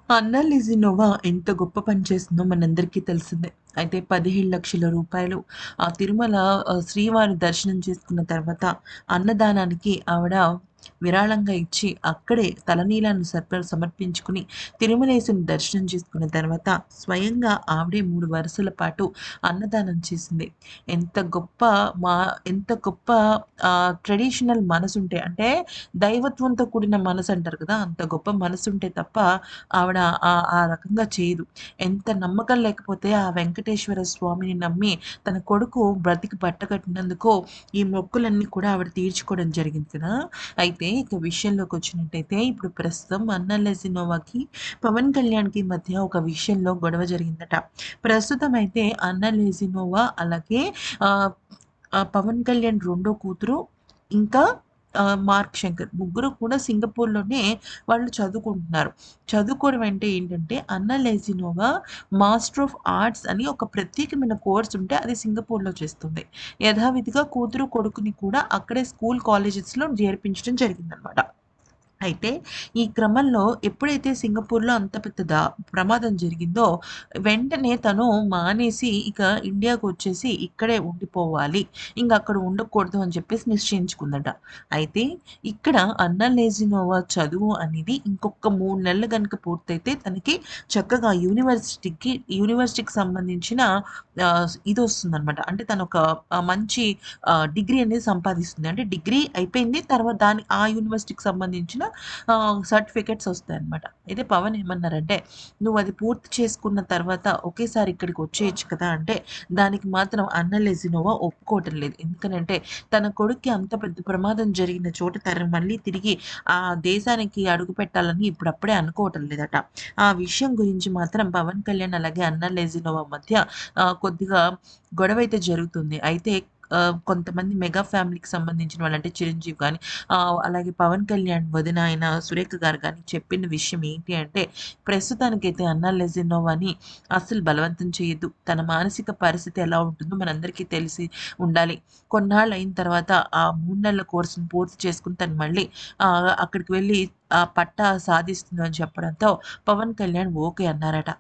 అన్నా లెజినోవా ఎంత గొప్ప పని చేస్తుందో మనందరికీ తెలిసిందే. అయితే 15,00,000 ఆ తిరుమల శ్రీవారి దర్శనం చేసుకున్న తర్వాత అన్నదానానికి ఆవిడ విరాళంగా ఇచ్చి అక్కడే తలనీలాన్ని సమర్పించుకుని తిరుమలేసుని దర్శనం చేసుకున్న తర్వాత స్వయంగా ఆవిడే 3 వరుసల పాటు అన్నదానం చేసింది. ఎంత గొప్ప మా ఎంత గొప్ప ట్రెడిషనల్ మనసుంటే అంటే దైవత్వంతో కూడిన మనసంటారు కదా! అంత గొప్ప మనసుంటే తప్ప ఆవిడ ఆ రకంగా చేయదు. ఎంత నమ్మకం లేకపోతే ఆ వెంకటేశ్వర స్వామిని నమ్మి తన కొడుకు బ్రతికి బట్టకట్టినందుకు ఈ మొక్కులన్నీ కూడా ఆవిడ తీర్చుకోవడం జరిగింది కదా! అయితే ఇక విషయంలోకొచ్చినట్టయితే ఇప్పుడు ప్రస్తుతం 'అన్నా లెసినోవా'కి, పవన్ కళ్యాణ్‌కి మధ్య ఒక విషయంలో గొడవ జరిగిందట. ప్రస్తుతం అయితే 'అన్నా లెసినోవా' అలాగే ఆహ్, పవన్ కళ్యాణ్ రెండో కూతురు ఇంకా మార్క్ శంకర్ ముగ్గురు కూడా సింగపూర్‌లోనే వాళ్ళు చదువుకుంటున్నారు. చదువుకోవడం అంటే ఏంటంటే, అన్నా లెసినోవా మాస్టర్ ఆఫ్ ఆర్ట్స్ అని ఒక ప్రత్యేకమైన కోర్స్ ఉంటే అది సింగపూర్‌లో చేస్తుంది. యథావిధిగా కూతురు, కొడుకుని కూడా అక్కడే స్కూల్, కాలేజెస్‌లో చేర్పించడం జరిగిందనమాట. అయితే ఈ క్రమంలో ఎప్పుడైతే సింగపూర్‌లో అంత పెద్ద ప్రమాదం జరిగిందో, వెంటనే తను మానేసి ఇక ఇండియాకొచ్చేసి ఇక్కడే ఉండిపోవాలి. ఇంక అక్కడ ఉండకూడదు అని చెప్పేసి నిశ్చయించుకుందట. అయితే ఇక్కడ అన్నా లెజినోవా చదువు అనేది ఇంకొక 3 నెలలు గనుక పూర్తయితే తనకి చక్కగా యూనివర్సిటీకి సంబంధించిన ఇదొస్తుందనమాట. అంటే తనొక మంచి డిగ్రీ అనేది సంపాదిస్తుంది. అంటే డిగ్రీ అయిపోయింది. తర్వాత ఆ యూనివర్సిటీకి సంబంధించిన సర్టిఫికేట్స్ ఒస్తాయన్నమాట. అయితే పవన్ ఏమన్నారంటే, "నువ్వది పూర్తి చేసుకున్న తర్వాత ఒకేసారి ఇక్కడికొచ్చేయొచ్చు కదా!" అంటే, దానికి మాత్రం అన్న లెజినోవా ఒప్పుకోవటం లేదు. ఎందుకనంటే, తన కొడుక్కి అంత పెద్ద ప్రమాదం జరిగిన చోట తను మళ్ళీ తిరిగి ఆ దేశానికి అడుగుపెట్టాలని ఇప్పుడప్పుడే అనుకోవటం లేదట. ఆ విషయం గురించి మాత్రం పవన్ కళ్యాణ్ అలాగే అన్న లెజినోవా మధ్య కొద్దిగా గొడవైతే జరుగుతుంది. అయితే కొంతమంది మెగా ఫ్యామిలీకి సంబంధించిన వాళ్ళు అంటే చిరంజీవి గాని, అలాగే పవన్ కళ్యాణ్ వదిన అయిన సురేఖ గారు గాని చెప్పిన విషయం ఏంటి అంటే, ప్రస్తుతానికైతే అన్నా లెజినోవాని అస్సలు బలవంతం చేయొద్దు. తన మానసిక పరిస్థితి ఎలా ఉంటుందో మనందరికీ తెలిసి ఉండాలి. కొన్నాళ్ళు అయిన తర్వాత ఆ 3 నెలల కోర్స్‌ని పూర్తి చేసుకొని తను మళ్ళీ అక్కడికి వెళ్ళి ఆ పట్టా సాధిస్తుంది అని చెప్పడంతో పవన్ కళ్యాణ్ ఓకే అన్నారట.